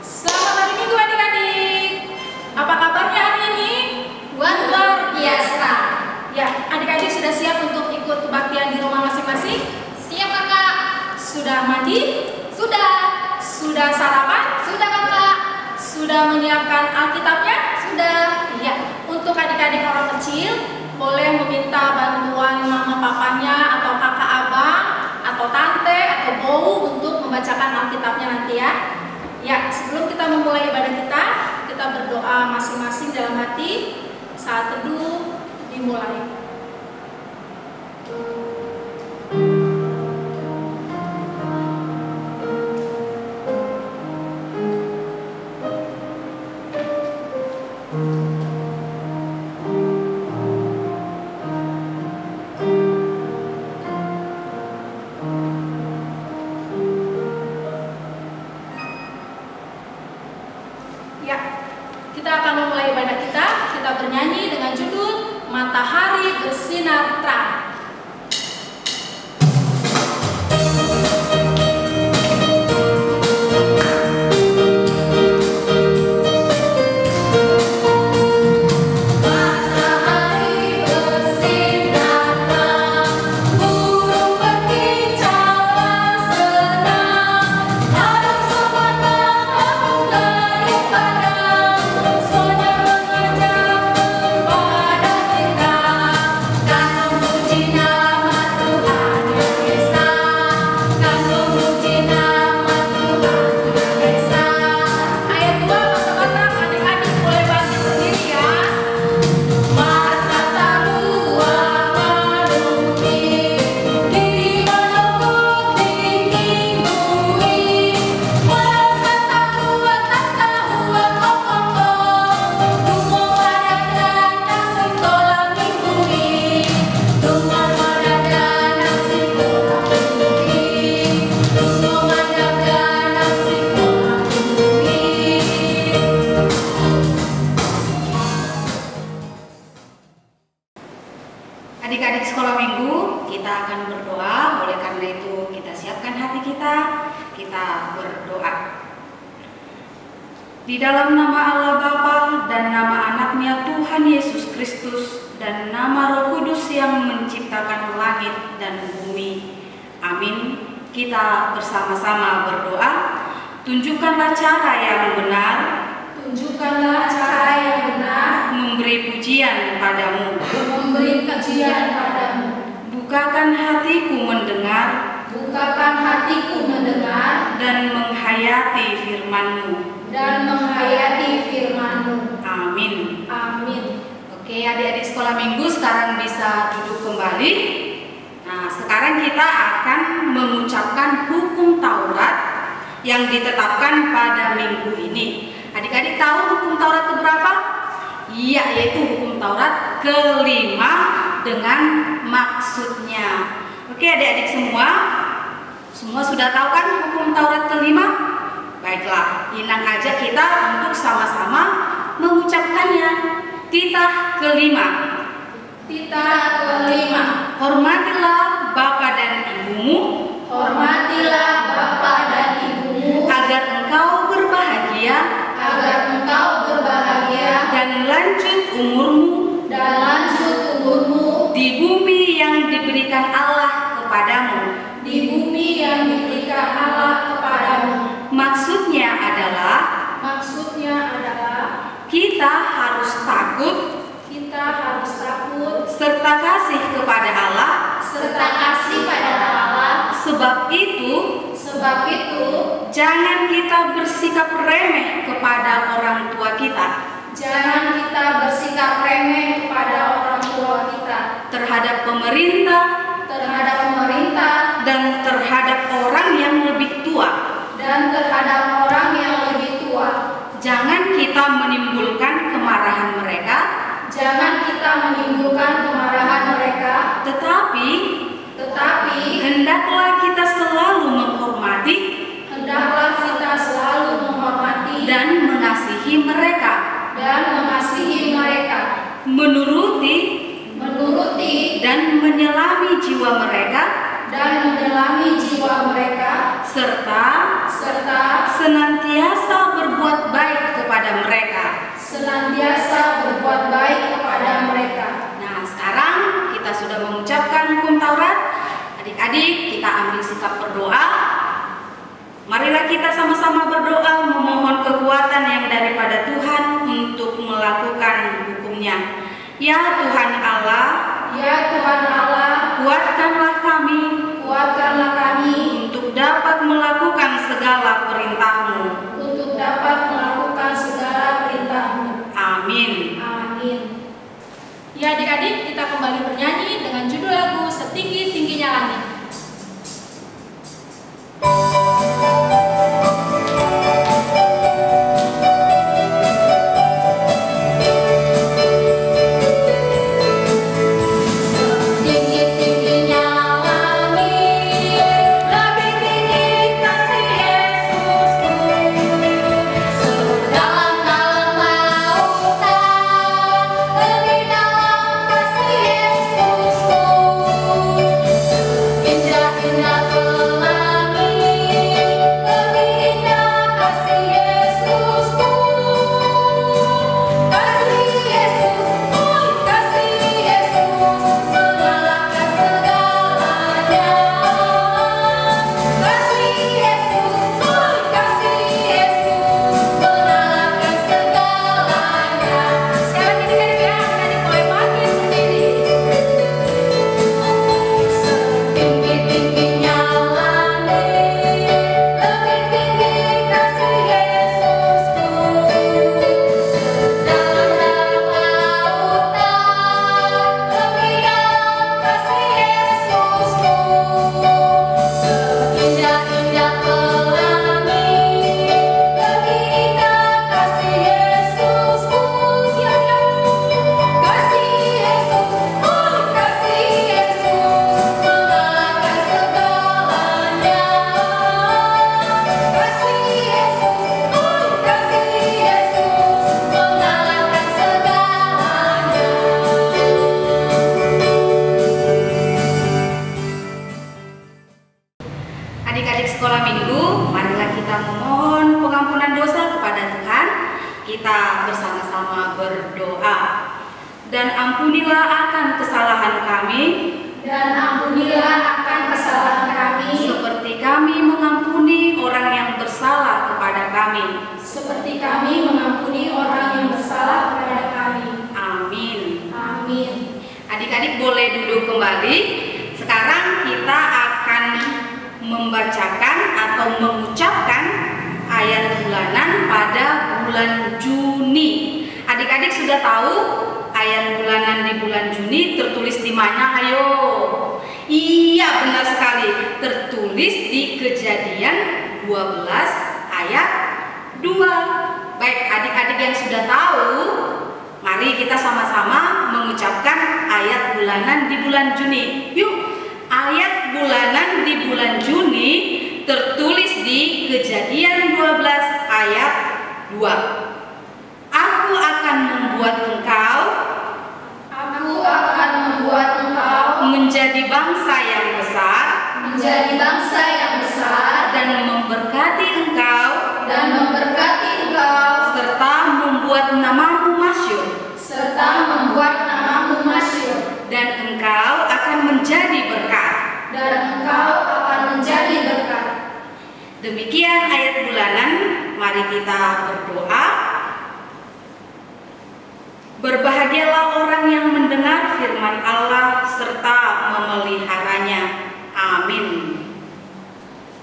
Selamat hari Minggu adik-adik. Apa kabarnya hari ini? Luar biasa. Ya, adik-adik sudah siap untuk ikut kebaktian di rumah masing-masing? Siap kakak? Sudah mandi? Sudah. Sudah sarapan? Sudah kakak. Sudah menyiapkan Alkitabnya? Sudah. Ya, untuk adik-adik orang kecil boleh meminta bantuan mama papanya atau kakak abang atau tante atau bau untuk membacakan Alkitabnya nanti ya. Ya, sebelum kita memulai ibadah kita berdoa masing-masing dalam hati. Saat teduh dimulai. Ya, kita akan memulai ibadah kita. Kita bernyanyi dengan judul Matahari Bersinar Terang. Adik-adik sekolah minggu, kita akan berdoa. Oleh karena itu kita siapkan hati kita berdoa. Di dalam nama Allah Bapa dan nama anaknya Tuhan Yesus Kristus dan nama Roh Kudus yang menciptakan langit dan bumi. Amin. Kita bersama-sama berdoa. Tunjukkanlah cara yang benar. Tunjukkanlah cara yang benar. Memberi pujian padamu. Memberi pujian padamu. Bukakan hatiku mendengar. Bukakan hatiku mendengar. Dan menghayati firman-Mu. Dan menghayati firman-Mu. Amin. Amin. Oke, adik-adik sekolah minggu sekarang bisa duduk kembali. Nah, sekarang kita akan mengucapkan hukum Taurat yang ditetapkan pada minggu ini. Adik-adik tahu hukum Taurat keberapa? Iya, yaitu hukum Taurat kelima dengan maksudnya. Oke, adik-adik semua sudah tahu kan hukum Taurat kelima? Baiklah, inang aja kita untuk sama-sama mengucapkannya. Titah kelima. Titah kelima. Hormatilah bapa dan ibumu. Hormatilah bapa dan ibumu. Agar engkau berbahagia. Agar engkau berbahagia. Dan lanjut umurmu. Dan lanjut umurmu. Di bumi yang diberikan Allah kepadamu. Di bumi yang diberikan Allah kepadamu. Maksudnya adalah kita harus takut. Kita harus takut. Serta kasih kepada Allah. Serta kasih pada Allah. Sebab itu jangan kita bersikap remeh kepada orang tua kita. Jangan kita bersikap remeh kepada orang tua kita. Terhadap pemerintah. Dan terhadap orang yang lebih tua. Jangan kita menimbulkan kemarahan mereka. Tetapi hendaklah kita selalu menghormati. Dan mengasihi mereka. Menuruti dan menyelami jiwa mereka. serta senantiasa berdoa sama-sama berdoa memohon kekuatan yang daripada Tuhan untuk melakukan hukum-Nya. Ya Tuhan Allah, Ya Tuhan Allah, kuatkanlah kami untuk dapat melakukan segala perintah-Mu. untuk dapat melakukan segala perintah-Mu. Amin. Amin. Ya adik-adik, kita kembali bernyanyi dengan judul lagu Setinggi-tingginya Langit. Adik-adik sekolah minggu, marilah kita memohon pengampunan dosa kepada Tuhan. Kita bersama-sama berdoa. Dan ampunilah akan kesalahan kami, seperti kami mengampuni orang yang bersalah kepada kami. Amin. Amin. Adik-adik boleh duduk kembali. Sekarang kita akan membacakan atau mengucapkan ayat bulanan pada bulan Juni. Adik-adik sudah tahu ayat bulanan di bulan Juni tertulis di mana? Ayo. Iya, benar sekali. Tertulis di Kejadian 12 ayat 2. Baik, adik-adik yang sudah tahu, mari kita sama-sama mengucapkan ayat bulanan di bulan Juni. Yuk, ayat bulanan di bulan Juni tertulis di Kejadian 12 ayat 2. Aku akan membuat engkau menjadi bangsa yang besar, dan memberkati engkau, serta membuat namamu masyhur, dan engkau akan menjadi berkat. Demikian ayat bulanan. Mari kita berdoa. Berbahagialah orang yang mendengar firman Allah serta memeliharanya. Amin.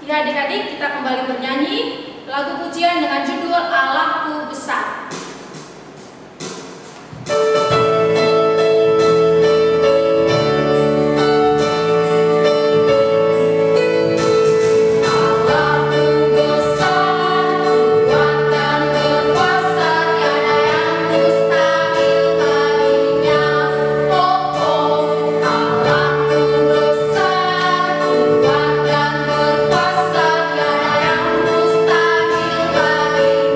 Ya adik-adik, kita kembali bernyanyi lagu pujian dengan judul Allahku Besar. Mustahil baginya.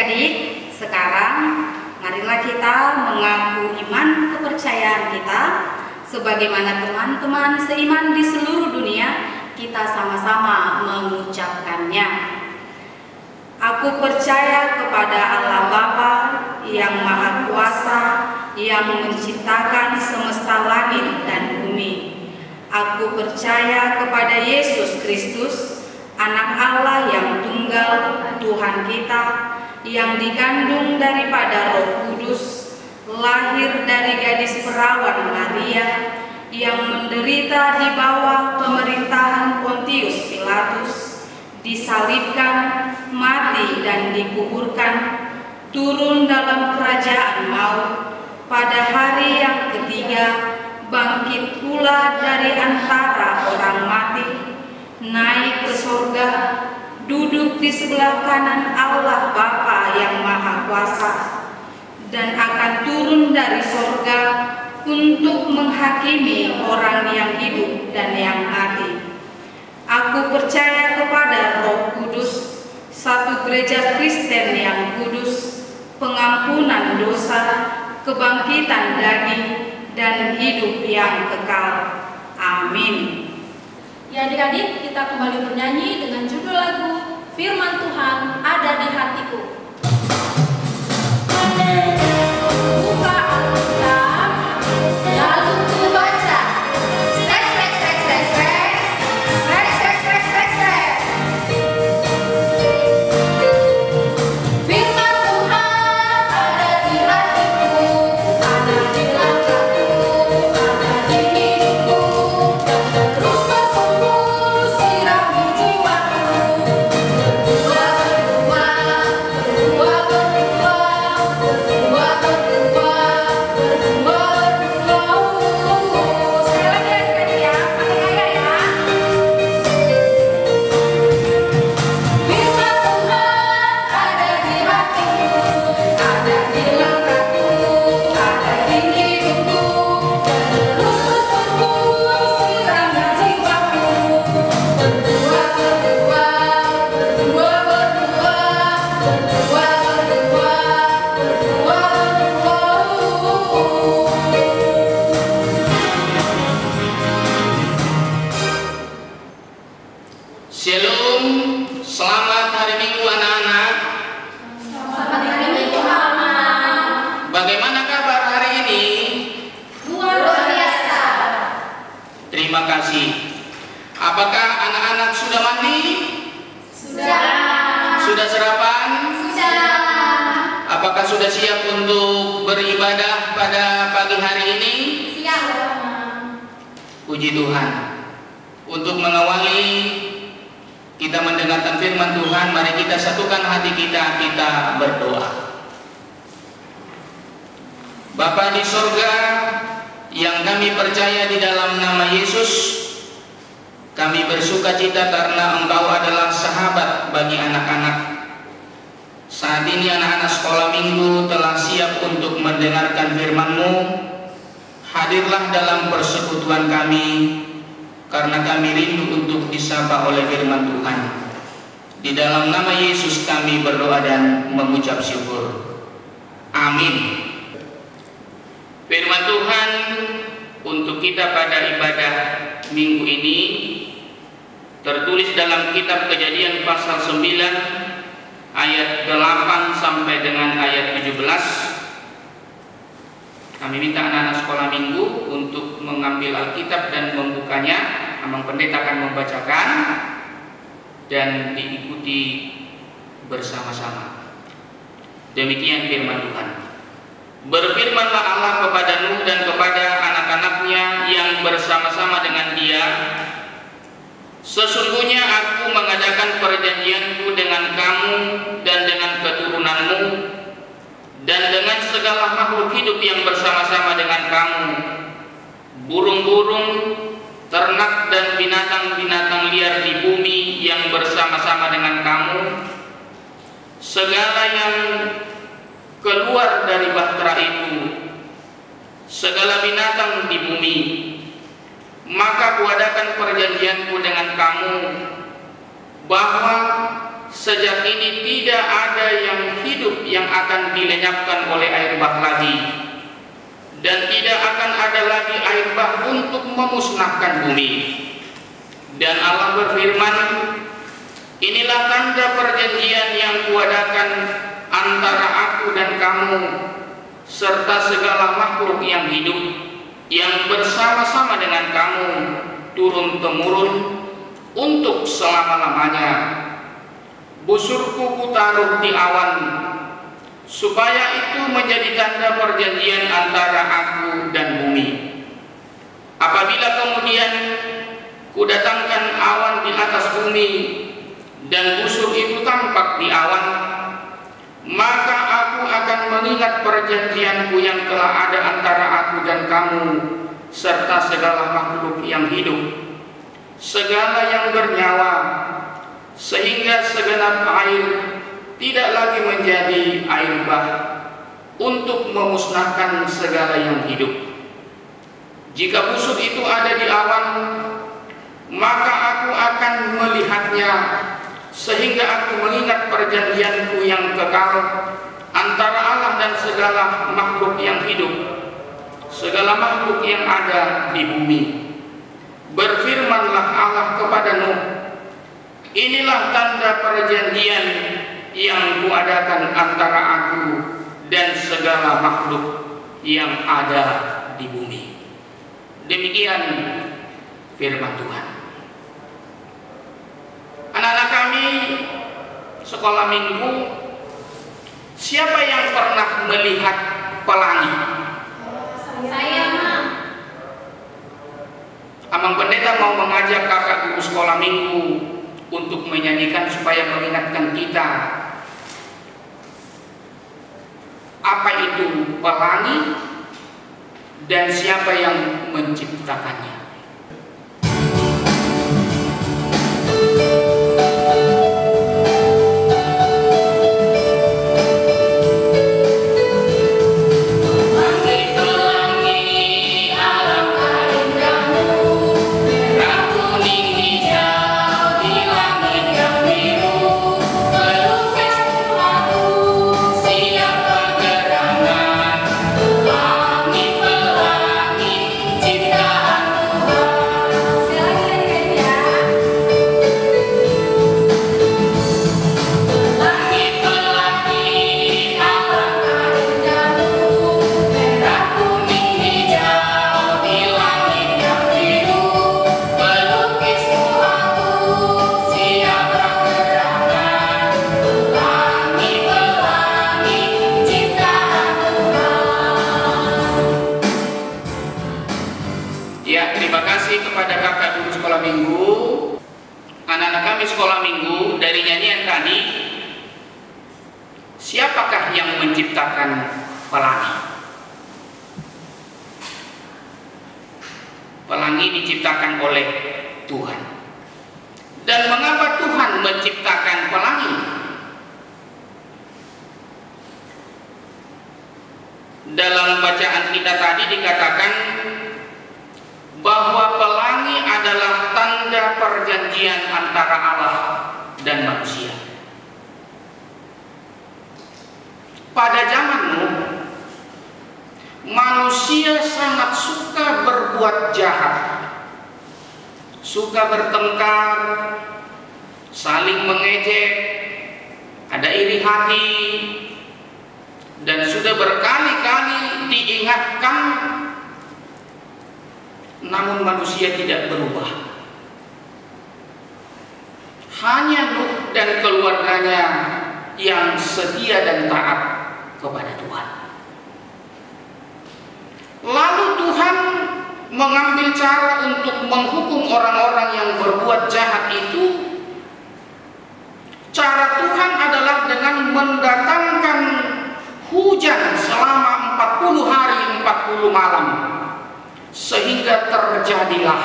adik-adik, sekarang marilah kita mengaku iman kepercayaan kita sebagaimana teman-teman seiman di seluruh dunia kita sama-sama mengucapkannya. Aku percaya kepada Allah Bapa yang Maha Kuasa, yang menciptakan semesta langit dan bumi. Aku percaya kepada Yesus Kristus, Anak Allah yang tunggal, Tuhan kita, yang dikandung daripada Roh Kudus, lahir dari gadis perawan Maria, yang menderita di bawah pemerintahan Pontius Pilatus, disalibkan, mati dan dikuburkan, turun dalam kerajaan maut, pada hari yang ketiga bangkit pula dari antara orang mati, naik ke surga, duduk di sebelah kanan Allah Bapa yang Maha Kuasa, dan akan turun dari surga untuk menghakimi orang yang hidup dan yang mati. Aku percaya kepada Roh Kudus, satu gereja Kristen yang kudus, pengampunan dosa, kebangkitan daging, dan hidup yang kekal. Amin. Ya adik-adik, kita kembali bernyanyi dengan judul lagu Firman Tuhan Ada di Hatiku. Buka Alkitab, lalu ku baca. Srek, srek, srek, srek, srek. Srek, srek, srek, srek, srek. Firman Tuhan ada di hatiku, ada di langkahku, ada di hidupku, terus berkumpul sirami jiwaku. Berdua, berdua, berdua, berdua, berdua, berdua, berdua, berdua. Sekali lagi adik-adik ya, pakai gaya ya. Firman Tuhan ada di hatiku, ada di langkahku, ada di hidupku, terus berkumpul sirami jiwaku. Berdua, berdua, berdua, berdua, berdua, berdua, berdua, Shalom, selamat hari Minggu anak-anak. Selamat hari Minggu teman-teman. Bagaimana kabar hari ini? Luar biasa. Terima kasih. Apakah anak-anak sudah mandi? Sudah. Sudah sarapan? Sudah. Apakah sudah siap untuk beribadah pada pagi hari ini? Siap. Puji Tuhan. Untuk mengawali kita mendengarkan firman Tuhan, mari kita satukan hati kita berdoa. Bapa di sorga, yang kami percaya di dalam nama Yesus, kami bersuka cita karena Engkau adalah sahabat bagi anak-anak. Saat ini anak-anak sekolah minggu telah siap untuk mendengarkan firman-Mu. Hadirlah dalam persekutuan kami, karena kami rindu untuk disapa oleh firman Tuhan. Di dalam nama Yesus kami berdoa dan mengucap syukur. Amin. Firman Tuhan untuk kita pada ibadah minggu ini tertulis dalam kitab Kejadian pasal 9 ayat 8 sampai dengan ayat 17. Kami minta anak-anak sekolah minggu untuk mengambil Alkitab dan membukanya. Abang Pendeta akan membacakan dan diikuti bersama-sama. Demikian firman Tuhan. Berfirmanlah Allah kepada Nuh dan kepada anak-anaknya yang bersama-sama dengan dia, sesungguhnya aku mengadakan perjanjianku dengan kamu dan dengan keturunanmu, dan dengan segala makhluk hidup yang bersama-sama dengan kamu, burung-burung, ternak dan binatang-binatang liar di bumi yang bersama-sama dengan kamu, segala yang keluar dari bahtera itu, segala binatang di bumi. Maka kuadakan perjanjianku dengan kamu, bahwa sejak ini tidak ada yang hidup yang akan dilenyapkan oleh air bah lagi, dan tidak akan ada lagi air bah untuk memusnahkan bumi. Dan Allah berfirman, inilah tanda perjanjian yang kuadakan antara aku dan kamu serta segala makhluk yang hidup yang bersama-sama dengan kamu turun-temurun untuk selama-lamanya. Busurku kutaruh di awan, supaya itu menjadi tanda perjanjian antara aku dan bumi. Apabila kemudian kudatangkan awan di atas bumi dan busur itu tampak di awan, maka aku akan mengingat perjanjianku yang telah ada antara aku dan kamu serta segala makhluk yang hidup, segala yang bernyawa, sehingga segenap air tidak lagi menjadi air bah untuk memusnahkan segala yang hidup. Jika busur itu ada di awan, maka aku akan melihatnya, sehingga aku mengingat perjanjianku yang kekal antara Allah dan segala makhluk yang hidup, segala makhluk yang ada di bumi. Berfirmanlah Allah kepada Nuh, inilah tanda perjanjian yang kuadakan antara aku dan segala makhluk yang ada di bumi. Demikian firman Tuhan. Anak-anak kami sekolah minggu, siapa yang pernah melihat pelangi? Saya, Mam. Amang Pendeta mau mengajak kakak guru sekolah minggu untuk menyanyikan supaya mengingatkan kita apa itu pelangi dan siapa yang menciptakannya. Sekolah minggu, dari nyanyian tadi, siapakah yang menciptakan pelangi? Pelangi diciptakan oleh Tuhan. Dan mengapa Tuhan menciptakan pelangi? Dalam bacaan kita tadi dikatakan bahwa pelangi adalah tanda perjanjian antara Allah dan manusia. Pada zaman Nuh, manusia sangat suka berbuat jahat, suka bertengkar, saling mengejek, ada iri hati, dan sudah berkali-kali diingatkan, namun manusia tidak berubah. Hanya Nuh dan keluarganya yang setia dan taat kepada Tuhan. Lalu Tuhan mengambil cara untuk menghukum orang-orang yang berbuat jahat itu. Cara Tuhan adalah dengan mendatangkan hujan selama 40 hari 40 malam, sehingga terjadilah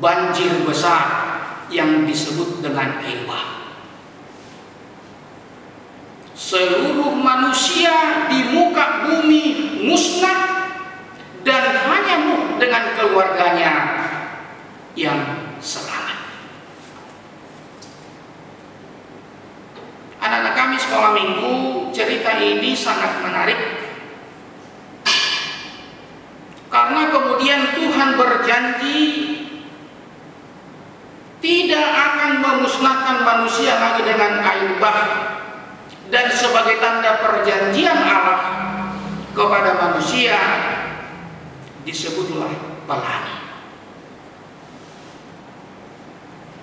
banjir besar yang disebut dengan air bah. Seluruh manusia di muka bumi musnah, dan hanya Nuh dengan keluarganya yang selamat. sekolah minggu, cerita ini sangat menarik karena kemudian Tuhan berjanji tidak akan memusnahkan manusia lagi dengan air bah, dan sebagai tanda perjanjian Allah kepada manusia disebutlah pelangi.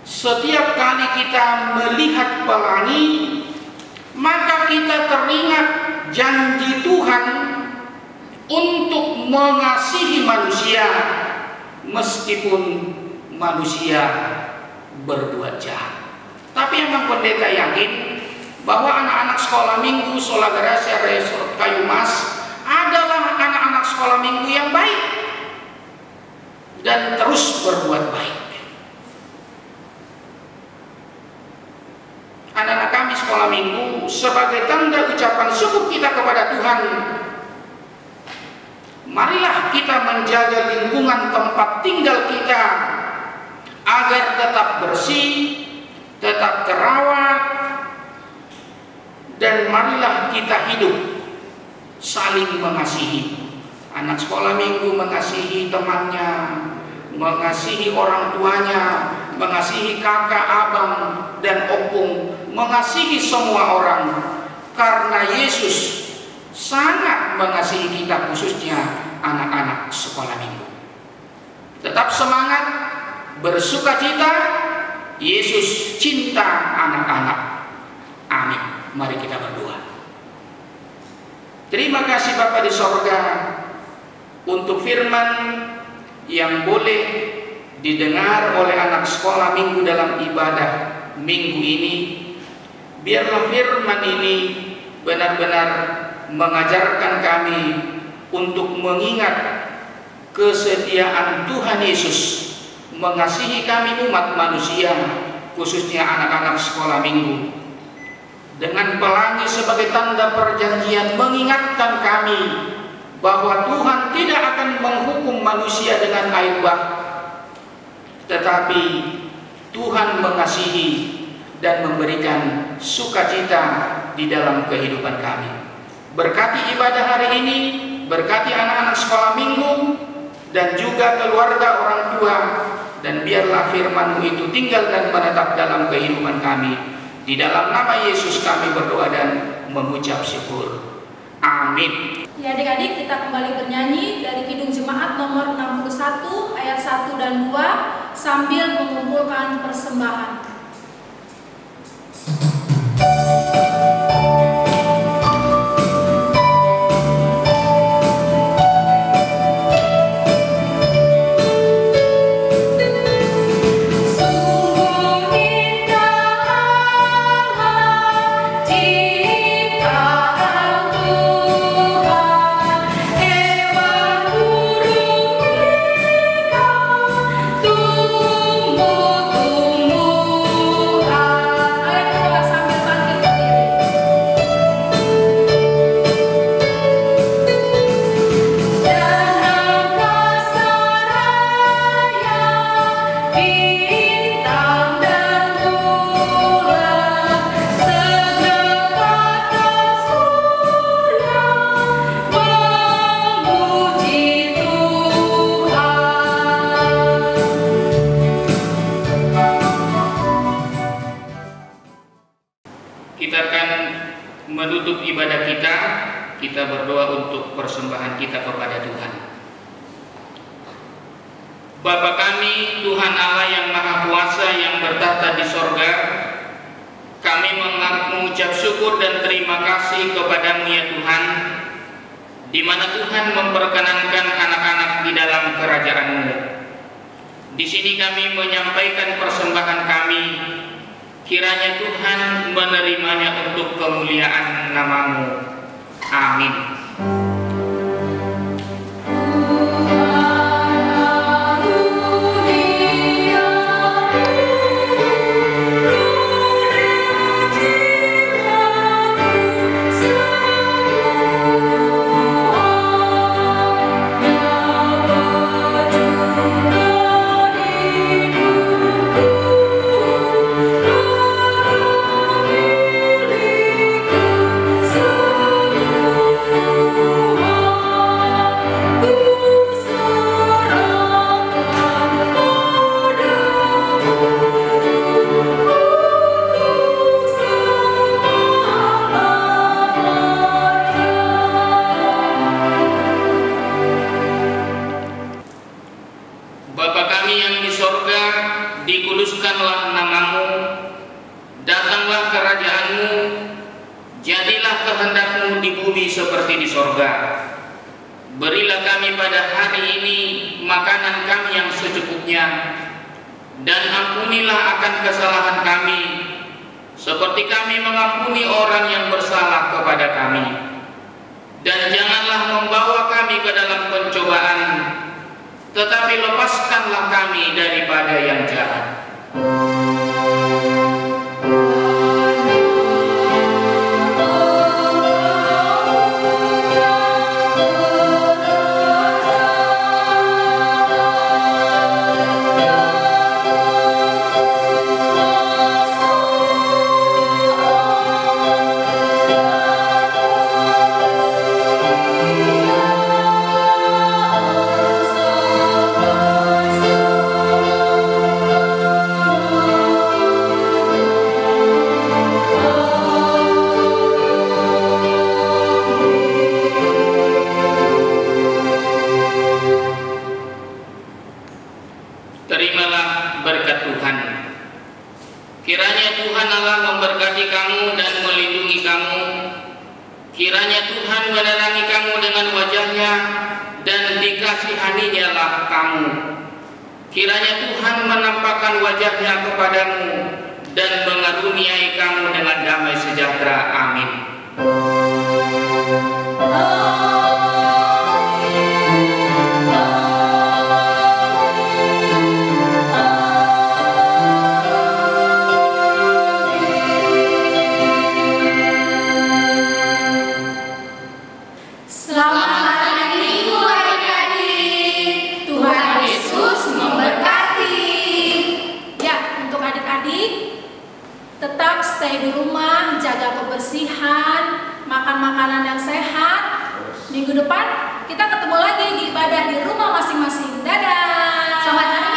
Setiap kali kita melihat pelangi, maka kita teringat janji Tuhan untuk mengasihi manusia meskipun manusia berbuat jahat. Tapi emang pendeta yakin bahwa anak-anak sekolah minggu Sola Gracia Resort Kayu Mas adalah anak-anak sekolah minggu yang baik dan terus berbuat baik. Anak-anak kami sekolah minggu, sebagai tanda ucapan syukur kita kepada Tuhan, marilah kita menjaga lingkungan tempat tinggal kita agar tetap bersih, tetap terawat, dan marilah kita hidup saling mengasihi. Anak sekolah minggu mengasihi temannya, mengasihi orang tuanya, mengasihi kakak, abang, dan opung, mengasihi semua orang, karena Yesus sangat mengasihi kita, khususnya anak-anak sekolah minggu. Tetap semangat, bersukacita, Yesus cinta anak-anak. Amin. Mari kita berdoa. Terima kasih Bapa di sorga untuk firman yang boleh didengar oleh anak sekolah minggu dalam ibadah minggu ini. Biarlah firman ini benar-benar mengajarkan kami untuk mengingat kesetiaan Tuhan Yesus mengasihi kami umat manusia, khususnya anak-anak sekolah minggu. Dengan pelangi sebagai tanda perjanjian mengingatkan kami bahwa Tuhan tidak akan menghukum manusia dengan air bah, tetapi Tuhan mengasihi dan memberikan sukacita di dalam kehidupan kami. Berkati ibadah hari ini, berkati anak-anak sekolah minggu dan juga keluarga orang tua, dan biarlah firman-Mu itu tinggal dan menetap dalam kehidupan kami. Di dalam nama Yesus kami berdoa dan mengucap syukur. Amin. Ya adik-adik, kita kembali bernyanyi dari Kidung Jemaat nomor 61 ayat 1 dan 2 sambil mengumpulkan persembahan. Menutup ibadah kita berdoa untuk persembahan kita kepada Tuhan. Bapa kami, Tuhan Allah yang Maha Kuasa yang bertahta di sorga, kami mengucap syukur dan terima kasih kepada-Mu ya Tuhan, di mana Tuhan memperkenankan anak-anak di dalam kerajaan-Mu. Di sini kami menyampaikan persembahan kami. Kiranya Tuhan menerimanya untuk kemuliaan nama-Mu. Amin. Ku Jadilah kehendak-Mu di bumi seperti di sorga. Berilah kami pada hari ini makanan kami yang secukupnya, dan ampunilah akan kesalahan kami, seperti kami mengampuni orang yang bersalah kepada kami. Dan janganlah membawa kami ke dalam pencobaan, tetapi lepaskanlah kami daripada yang jahat. Terimalah berkat Tuhan. Kiranya Tuhan Allah memberkati kamu dan melindungi kamu. Kiranya Tuhan menerangi kamu dengan wajah-Nya dan dikasihaninya lah kamu. Kiranya Tuhan menampakkan wajah-Nya kepadamu dan mengaruniai kamu dengan damai sejahtera. Amin. Tetap stay di rumah, jaga kebersihan, makan makanan yang sehat. Minggu depan kita ketemu lagi di ibadah di rumah masing-masing. Dadah. Selamat